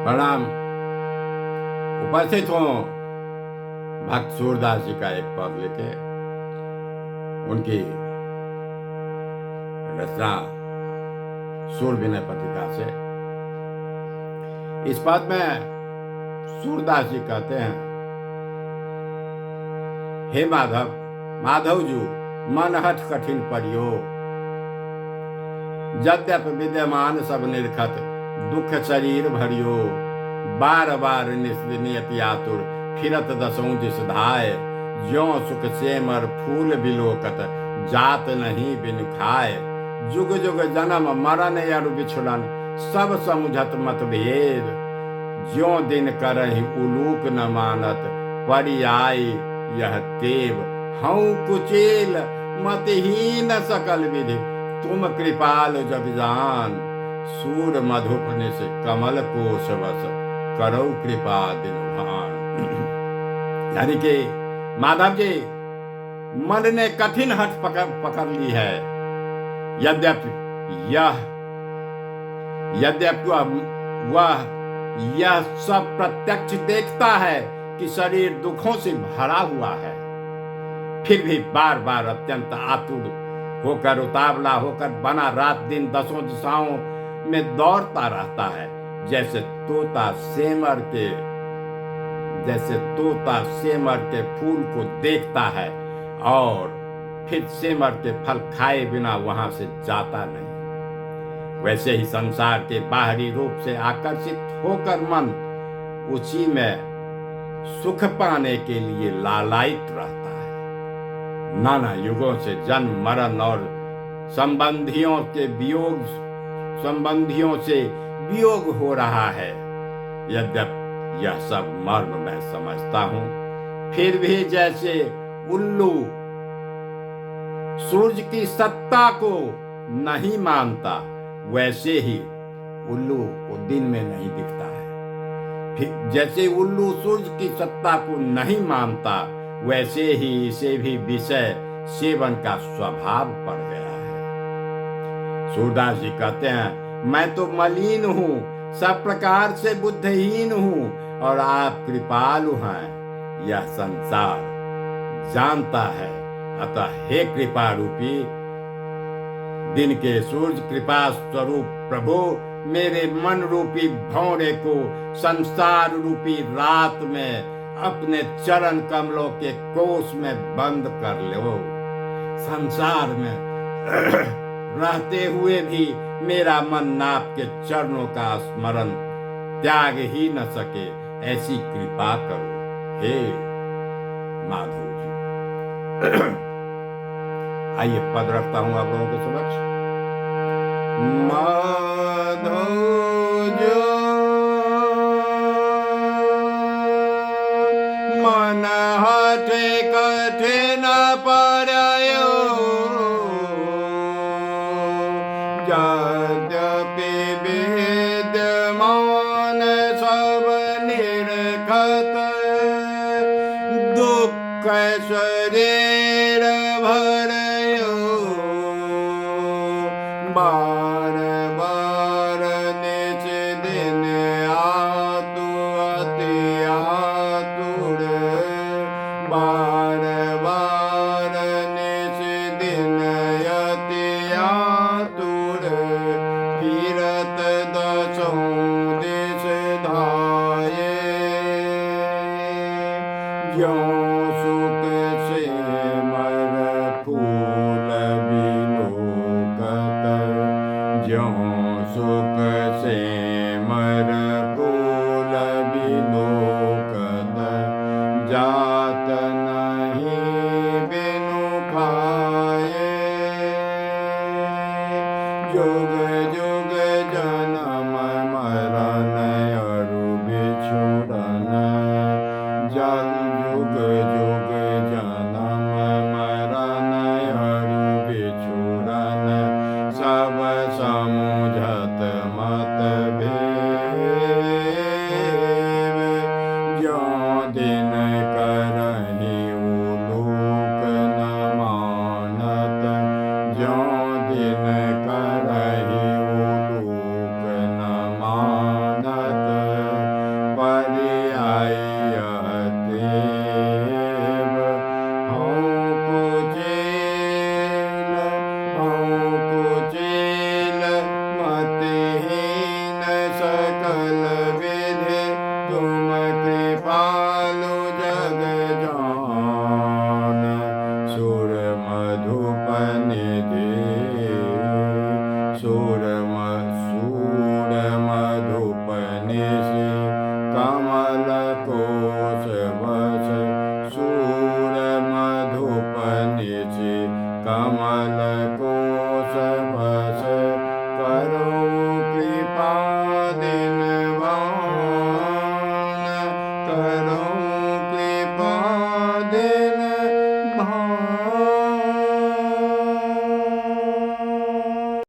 प्रणाम। उपस्थित हूँ भक्त सूरदास जी का एक पद लेके, उनकी रचना सूर विनय पत्रिका से। इस पद में सूरदास जी कहते हैं, हे माधव माधव जू मन हठ कठिन परियो, यद्यप विद्यमान सब निर्खत दुख शरीर भरियो, बार बार नियति आतुर फिरत दसों दिस धाय, ज्यों सुख सेमर फूल बिलोकत जात नहीं बिन खाए, जुग जुग जन्म मरण अरु बिछुड़न सब समुझत मत भेद, ज्यों दिन करहि उलूक न मानत परियाई यह तेव, हऊँ कुचेल मतहीन सकल विधि तुम कृपाल जग जान, सूर मधुप निस कमल कोश बस करो कृपा दिन भान। यानी कि माधव जी, मन ने कठिन हठ पकड़ ली है। यद्यपि वह यह सब प्रत्यक्ष देखता है कि शरीर दुखों से भरा हुआ है, फिर भी बार बार अत्यंत आतुर होकर, उतावला होकर बना रात दिन दसों दिशाओं में दौड़ता रहता है, जैसे तोता सेमर के फूल को देखता है और फिर सेमर के फल खाए बिना वहां से जाता नहीं। वैसे ही संसार के बाहरी रूप से आकर्षित होकर मन उसी में सुख पाने के लिए लालायित रहता है। नाना युगों से जन्म मरण और संबंधियों से वियोग हो रहा है। यद्यप यह सब मर्म मैं समझता हूं, फिर भी जैसे उल्लू सूर्य की सत्ता को नहीं मानता, वैसे ही उल्लू को दिन में नहीं दिखता है। फिर जैसे उल्लू सूर्य की सत्ता को नहीं मानता, वैसे ही इसे भी विषय सेवन का स्वभाव पड़ गया है। सूरदास जी कहते हैं, मैं तो मलिन हूं, सब प्रकार से बुद्धहीन हूं और आप कृपालु हैं, यह संसार जानता है। अतः हे कृपा रूपी दिन के सूरज, कृपा स्वरूप प्रभु, मेरे मन रूपी भौरे को संसार रूपी रात में अपने चरण कमलों के कोष में बंद कर लो। संसार में रहते हुए भी मेरा मन आपके चरणों का स्मरण त्याग ही न सके, ऐसी कृपा करो हे माधव जी। आइए पद रखता हूं आप लोगों के समक्ष। माधव जो मन हठे कठिन पर्यो, यद्यपि विद्यमान सब निर्खत दुख शरीर भरयो, बार बार निज दिन आतु अति आतुर, बार बार निज दिन अति आतुर, फिरत दसों दिस धाये, ज्यों सुख सेमर फूल बिलोकत, ज्यों सुख सेमर फूल बिलोकत जात नहीं बिनु खाए, जुग जुग जन्म मरण अरु बिछुड़न जल जुग सूर्य